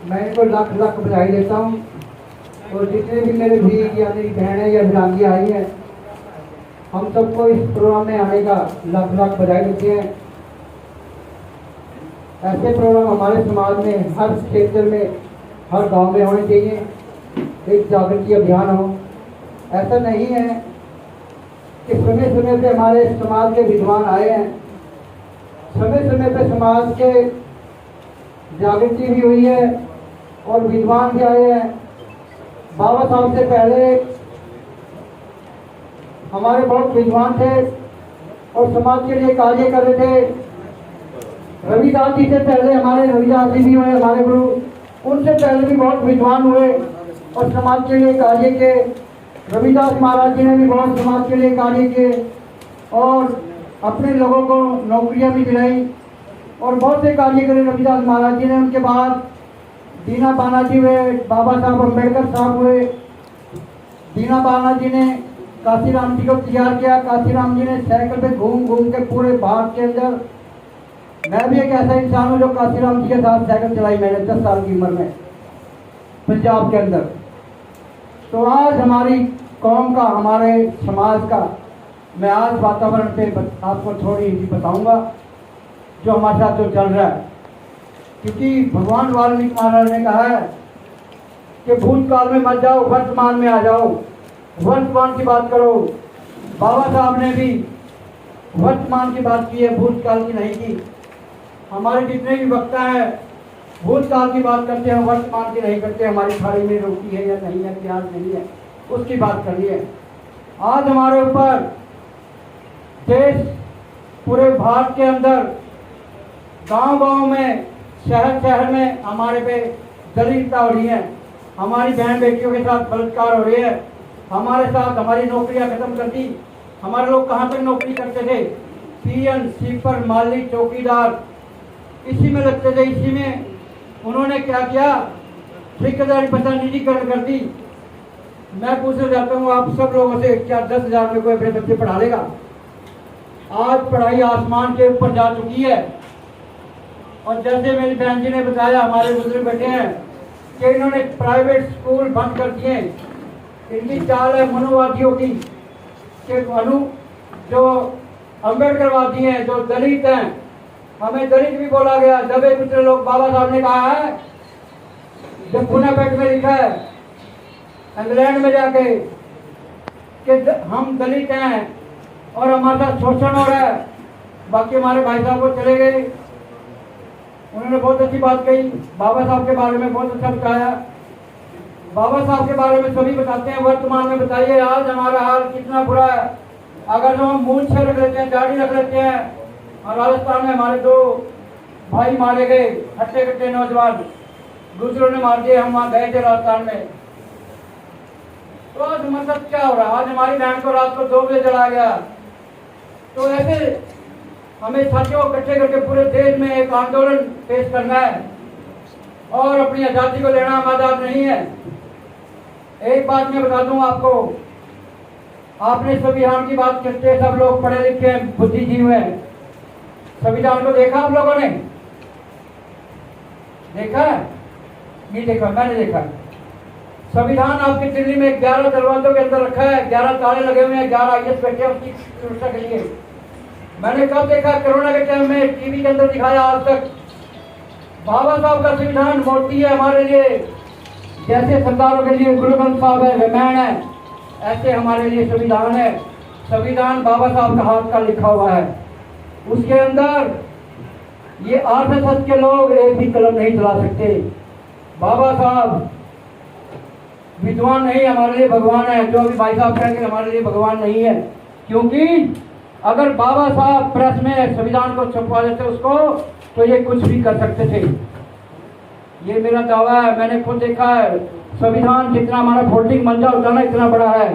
मैं इनको लाख लाख बधाई देता हूँ। और जितने भी मेरे भी या मेरी बहनें या विरांगी आई हैं, हम सबको इस प्रोग्राम में आने का लाख लाख बधाई देते हैं। ऐसे प्रोग्राम हमारे समाज में हर क्षेत्र में, हर गांव में होने चाहिए। एक जागृति अभियान हो। ऐसा नहीं है कि समय समय पे हमारे समाज के विद्वान आए हैं, समय समय पे समाज के जागृति भी हुई है और विद्वान भी आए हैं। बाबा साहब से पहले हमारे बहुत विद्वान थे और समाज के लिए कार्य कर रहे थे। रविदास जी से पहले हमारे रविदास जी भी हुए, हमारे गुरु, उनसे पहले भी बहुत विद्वान हुए और समाज के लिए कार्य किए। रविदास महाराज जी ने भी बहुत समाज के लिए कार्य किए और अपने लोगों को नौकरियां भी दिलाई और बहुत से कार्य करे रविदास महाराज जी ने। उनके बाद दीना बाना जी हुए, बाबा साहब अम्बेडकर साहब हुए। दीना बाना जी ने काशीराम जी को तैयार किया। काशीराम जी ने साइकिल पे घूम घूम के पूरे भारत के अंदर, मैं भी एक ऐसा इंसान हूँ जो काशीराम जी के साथ साइकिल चलाई मैंने 10 साल की उम्र में पंजाब के अंदर। तो आज हमारी कौम का, हमारे समाज का, मैं आज वातावरण पे आपको थोड़ी सी बताऊंगा जो हमारे साथ जो चल रहा है। क्योंकि भगवान वाल्मीकि महाराज ने कहा है कि भूतकाल में मत जाओ, वर्तमान में आ जाओ, वर्तमान की बात करो। बाबा साहब ने भी वर्तमान की बात की है, भूतकाल की नहीं की। हमारे जितने भी वक्ता हैं भूतकाल की बात करते हैं, वर्तमान की नहीं करते। हमारी थाली में रोटी है या नहीं है, प्याज नहीं है, उसकी बात करनी है। आज हमारे ऊपर देश, पूरे भारत के अंदर, गांव गांव में, शहर शहर में हमारे पे दलितता हो रही है। हमारी बहन बेटियों के साथ बलात्कार हो रही है। हमारे साथ हमारी नौकरियां खत्म कर दी। हमारे लोग कहाँ तक नौकरी करते थे? पीएन, स्वीपर, माली, चौकीदार, इसी में लगते थे। इसी में उन्होंने क्या किया? ठेकेदारी पता निजीकरण कर दी। मैं पूछना चाहता हूँ आप सब लोगों से, क्या 10,000 में कोई अपने बच्चे पढ़ा लेगा? आज पढ़ाई आसमान के ऊपर जा चुकी है। और जैसे मेरी बहन जी ने बताया, हमारे बुजुर्ग बैठे हैं कि इन्होंने प्राइवेट स्कूल बंद कर दिए। इनकी चाल है मनुवादियों की कि जो अम्बेडकरवादी हैं, जो दलित हैं, हमें दलित भी बोला गया। दबे पिछले लोग, बाबा साहब ने कहा है, जब पुनापेट में लिखा है इंग्लैंड में जाके कि हम दलित हैं और हमारे साथ शोषण हो रहा है। बाकी हमारे भाई साहब को चले गए, उन्होंने बहुत अच्छी बात कही। बाबा साहब के बारे में बहुत अच्छा बताया। बाबा साहब के बारे में सभी बताते हैं। वर्तमान में बताइए आज हमारा हाल कितना बुरा है। अगर जो हम मूंछ से रख लेते हैं, दाढ़ी रख लेते हैं, और राजस्थान में हमारे 2 भाई मारे गए, हट्टे कट्टे नौजवान, दूसरों ने मार दिए। हम वहां गए थे राजस्थान में। तो आज मतलब क्या हो रहा है? आज हमारी बहन को रात को 2 बजे जलाया गया। तो ऐसे हमें साथियों इकट्ठे करके पूरे देश में एक आंदोलन पेश करना है और अपनी आजादी को लेना। हम आजाद नहीं है। एक बात मैं बता दूं आपको, आपने संविधान की बात करते हैं, सब लोग पढ़े लिखे हैं, बुद्धिजीवी हैं। संविधान को देखा आप लोगों ने? देखा है? नहीं देखा? मैंने देखा। संविधान आपकी दिल्ली में 11 दरवाजों के अंदर रखा है, 11 ताले लगे हुए हैं, 11 IAS बैठे हैं उसकी सुरक्षा के लिए। मैंने कब देखा? कोरोना के टाइम में टीवी के अंदर दिखाया। आज तक बाबा साहब का संविधान मोदी है हमारे लिए, जैसे सरदारों के लिए गुरु ग्रंथ साहब है, रामायण है, ऐसे हमारे लिए संविधान है। संविधान बाबा साहब का हाथ का लिखा हुआ है। उसके अंदर ये RSS के लोग एक भी कलम नहीं चला सकते। बाबा साहब विद्वान नहीं, हमारे लिए भगवान है। जो अभी भाई साहब कहेंगे हमारे लिए भगवान नहीं है, क्योंकि अगर बाबा साहब प्रेस में संविधान को छपवा देते उसको, तो ये कुछ भी कर सकते थे। ये मेरा दावा है, मैंने खुद देखा है। संविधान जितना हमारा फोल्डिंग मंजा होता है ना, इतना बड़ा है।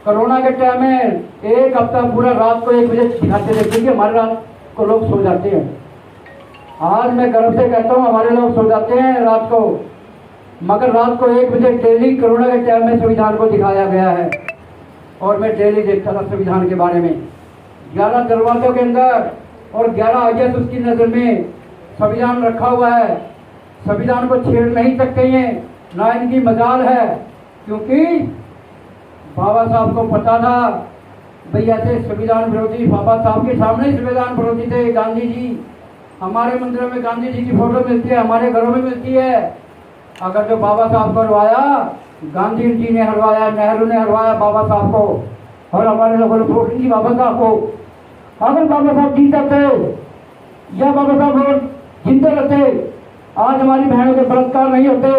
कोरोना के टाइम में 1 हफ्ता पूरा रात को 1 बजे दिखाते थे, क्योंकि हमारे रात को लोग सो जाते हैं। आज मैं गर्व से कहता हूँ हमारे लोग सो जाते हैं रात को, मगर रात को 1 बजे डेली कोरोना के टाइम में संविधान को दिखाया गया है। और मैं डेली देखता था संविधान के बारे में। 11 दरवाजों के अंदर और 11 IAS उसकी नज़र में संविधान रखा हुआ है। संविधान को छेड़ नहीं सकते हैं, ना इनकी मजाल है, क्योंकि बाबा साहब को पता था भाई ऐसे संविधान विरोधी बाबा साहब के सामने संविधान विरोधी थे गांधी जी। हमारे मंदिरों में गांधी जी की फोटो मिलती है, हमारे घरों में मिलती है। अगर जो बाबा साहब को हरवाया, गांधी जी ने हरवाया, नेहरू ने हरवाया बाबा साहब को, और हमारे लोगों ने वोट की बाबा साहब को। अगर बाबा साहब जीते थे या बाबा साहब जिंदे रहते, आज हमारी बहनों के बलात्कार नहीं होते।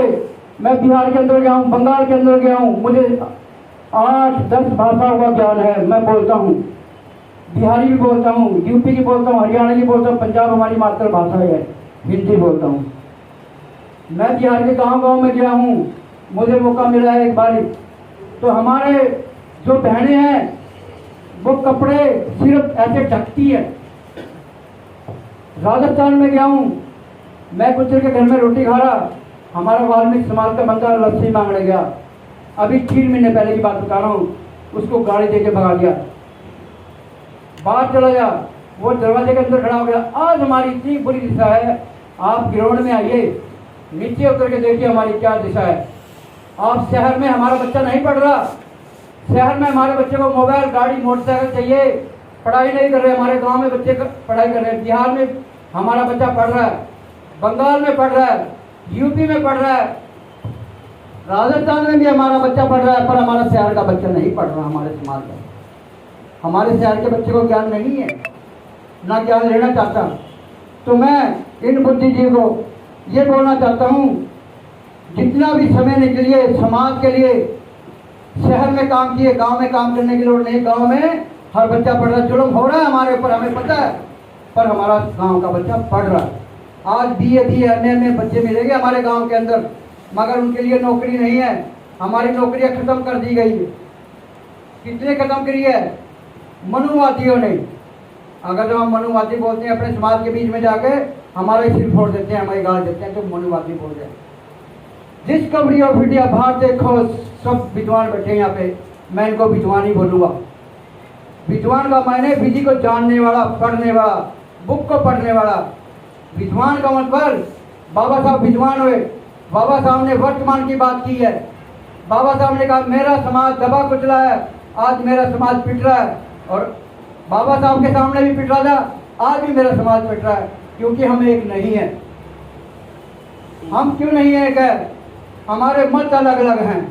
मैं बिहार के अंदर गया हूँ, बंगाल के अंदर गया हूँ, मुझे 8-10 भाषाओं का ज्ञान है। मैं बोलता हूँ, बिहारी भी बोलता हूँ, यूपी की बोलता हूँ, हरियाणा की बोलता हूँ, पंजाब हमारी मातृभाषा है, हिंदी बोलता हूँ। मैं बिहार के गांव-गांव में गया हूँ, मुझे मौका मिला है एक बार। तो हमारे जो बहनें हैं वो कपड़े सिर्फ ऐसे ढकती है। राजस्थान में गया हूँ, मैं गुजर के घर में रोटी खा रहा, हमारा वाल्मीकि समाज का बंदा लस्सी मांगने गया। अभी 3 महीने पहले की बात बता रहा हूँ, उसको गाड़ी देके भगा दिया, बाहर चला गया, वो दरवाजे के अंदर खड़ा हो गया। आज हमारी इतनी बुरी दिशा है, आप ग्राउंड में आइए, नीचे उतर के देखिए हमारी क्या दिशा है। आप शहर में हमारा बच्चा नहीं पढ़ रहा, शहर में हमारे बच्चे को मोबाइल, गाड़ी, मोटरसाइकिल चाहिए, पढ़ाई नहीं कर रहे। हमारे गांव में बच्चे पढ़ाई कर रहे हैं, बिहार में हमारा बच्चा पढ़ रहा है, बंगाल में पढ़ रहा है, यूपी में पढ़ रहा है, राजस्थान में भी हमारा बच्चा पढ़ रहा है, पर हमारा शहर का बच्चा नहीं पढ़ रहा। हमारे समाज का, हमारे शहर के बच्चे को ज्ञान नहीं है, ना ज्ञान लेना चाहता। तो मैं इन बुद्धिजीवी को ये बोलना चाहता हूँ, जितना भी समय निकलिए समाज के लिए, शहर में काम किए, गांव में काम करने की लोड़ नहीं। गांव में हर बच्चा पढ़ रहा है, जुल्म हो रहा है हमारे ऊपर, हमें पता है, पर हमारा गांव का बच्चा पढ़ रहा है। आज BA MA बच्चे मिलेंगे हमारे गांव के अंदर, मगर उनके लिए नौकरी नहीं है। हमारी नौकरियां खत्म कर दी गई है। कितने खत्म करी है? मनुवादियों ने। अगर जब हम मनुवादी बोलते हैं अपने समाज के बीच में जाके, हमारे सिर फोड़ देते हैं, हमारी गाल देते हैं, तो मनुवादी बोल रहे हैं। डिस्कवरी ऑफ इंडिया, बाहर देखो, सब विद्वान बैठे यहाँ पे, मैं इनको विद्वान ही बोलूँगा। विद्वान का मायने विधि को जानने वाला, पढ़ने वाला, बुक को पढ़ने वाला। विद्वान का मतलब बाबा साहब विद्वान हुए। बाबा साहब ने वर्तमान की बात की है। बाबा साहब ने कहा मेरा समाज दबा कुचला है, आज मेरा समाज पिट रहा है, और बाबा साहब के सामने भी पिट रहा था, आज भी मेरा समाज पिट रहा है, क्योंकि हम एक नहीं है। हम क्यों नहीं एक है? हमारे मत अलग अलग हैं।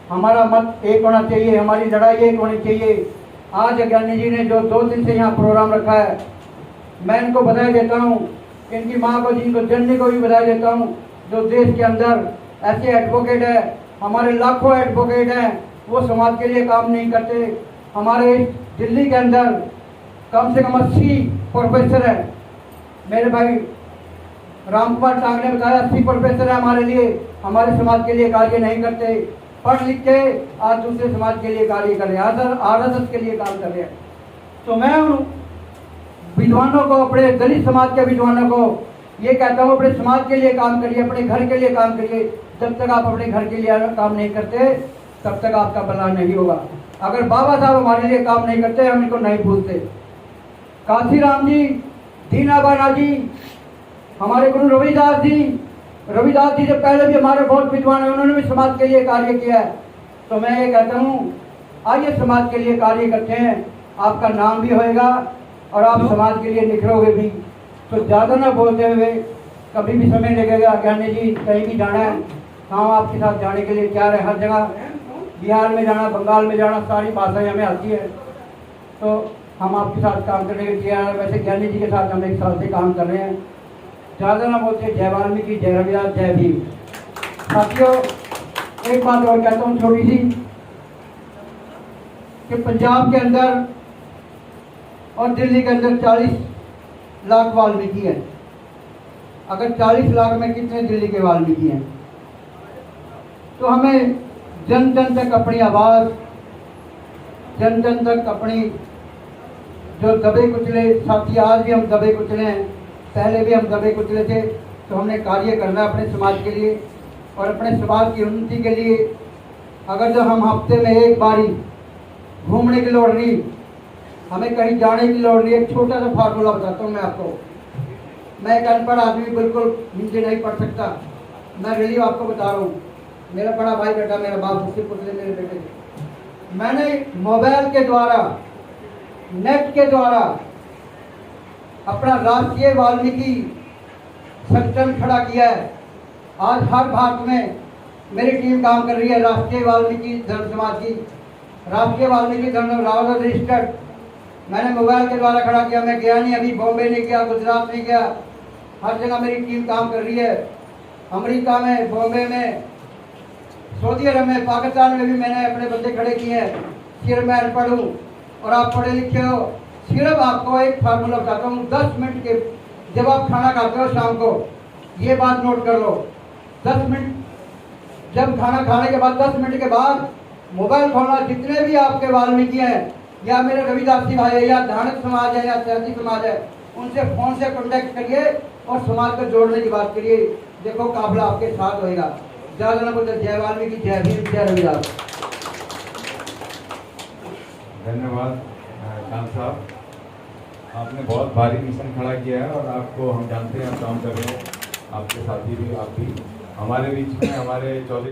हमारा मत एक होना चाहिए, हमारी लड़ाई एक होनी चाहिए। आज ज्ञानी जी ने जो 2 दिन से यहाँ प्रोग्राम रखा है, मैं इनको बधाई देता हूँ, इनकी माँ को, जिनको जननी को भी बधाई देता हूँ, जो देश के अंदर ऐसे एडवोकेट है। हमारे लाखों एडवोकेट हैं, वो समाज के लिए काम नहीं करते। हमारे दिल्ली के अंदर कम से कम 80 प्रोफेसर हैं। मेरे भाई रामकुमार टांग ने बताया 80 प्रोफेसर है हमारे लिए, हमारे समाज के लिए कार्य नहीं करते। पढ़ लिख के आज दूसरे समाज के लिए कार्य कर रहे हैं, RSS के लिए काम कर रहे हैं। तो मैं उन विद्वानों को, अपने दलित समाज के विद्वानों को ये कहता हूँ, अपने समाज के लिए काम करिए, अपने घर के लिए काम करिए। जब तक आप अपने घर के लिए काम नहीं करते, तब तक आपका भला नहीं होगा। अगर बाबा साहब हमारे लिए काम नहीं करते, हम इनको नहीं पूछते। काशीराम जी, दीनाबाना जी, हमारे गुरु रविदास जी से पहले भी हमारे बहुत विद्वान हैं, उन्होंने भी समाज के लिए कार्य किया है। तो मैं ये कहता हूँ, आइए समाज के लिए कार्य करते हैं, आपका नाम भी होएगा और आप समाज के लिए निखरोगे भी। तो ज़्यादा ना बोलते हुए, कभी भी समय लगेगा, ज्ञानी जी कहीं भी जाना है, हाँ आपके साथ जाने के लिए तैयार है। हर जगह, बिहार में जाना, बंगाल में जाना, सारी भाषाएं हमें आती है, तो हम आपके साथ काम करने के लिए तैयार हैं। वैसे ज्ञानी जी के साथ हम 1 साल से काम कर रहे हैं। ज़्यादा ना बोलते, जय वाल्मीकि, जय रविदास, जय भीम। साथियों, एक बात और कहता हूँ छोटी सी, कि पंजाब के अंदर और दिल्ली के अंदर 40 लाख वाल्मीकि हैं। अगर 40 लाख में कितने दिल्ली के वाल्मीकि हैं? तो हमें जन जन तक अपनी आवाज़, जन जन तक अपनी जो दबे कुचले साथी, आज भी हम दबे कुचले हैं, पहले भी हम दबे कुचले थे, तो हमने कार्य करना है अपने समाज के लिए और अपने समाज की उन्नति के लिए। अगर जब हम हफ्ते में एक बारी घूमने की लोड़ नहीं, हमें कहीं जाने की लोड़ नहीं। एक छोटा सा फार्मूला बताता हूँ मैं आपको। मैं एक अनपढ़ आदमी बिल्कुल हिंदी नहीं पढ़ सकता। मैं रिलीव आपको बता रहा हूँ, मेरा बड़ा भाई बेटा, मेरा बाप, उसके पुतले मेरे बेटे थे। मैंने मोबाइल के द्वारा, नेट के द्वारा अपना राष्ट्रीय वाल्मीकि संगठन खड़ा किया है। आज हर भारत में मेरी टीम काम कर रही है। राष्ट्रीय वाल्मीकि धर्म समाज की, राष्ट्रीय वाल्मीकि धर्म रावल रजिस्टर्ड मैंने मोबाइल के द्वारा खड़ा किया। मैं गया नहीं, अभी बॉम्बे नहीं गया, गुजरात नहीं गया, हर जगह मेरी टीम काम कर रही है। अमेरिका में, बॉम्बे में, सऊदी अरब में, पाकिस्तान में भी मैंने अपने बंदे खड़े किए हैं। सिर्फ मैं अनपढ़ हूँ और आप पढ़े लिखे हो। सिर्फ आपको एक फार्मूला बताता हूँ, 10 मिनट के, जब आप खाना खाते हो शाम को, ये बात नोट कर लो, 10 मिनट, जब खाना खाने के बाद 10 मिनट के बाद मोबाइल खोलना। जितने भी आपके वाल्मीकि हैं, या मेरे रविदासी भाई है, या धानक समाज है, या सहजी समाज है, उनसे फोन से कांटेक्ट करिए और समाज को जोड़ने की बात करिए। देखो काफिला आपके साथ होएगा। ज़्यादा ना बोलते, जय वाल्मीकि, जय भीम, जय रविदास। धन्यवाद खान साहब, आपने बहुत भारी मिशन खड़ा किया है और आपको हम जानते हैं, आप काम कर रहे हैं, आपके साथी भी, आप भी हमारे बीच में, हमारे चौधरी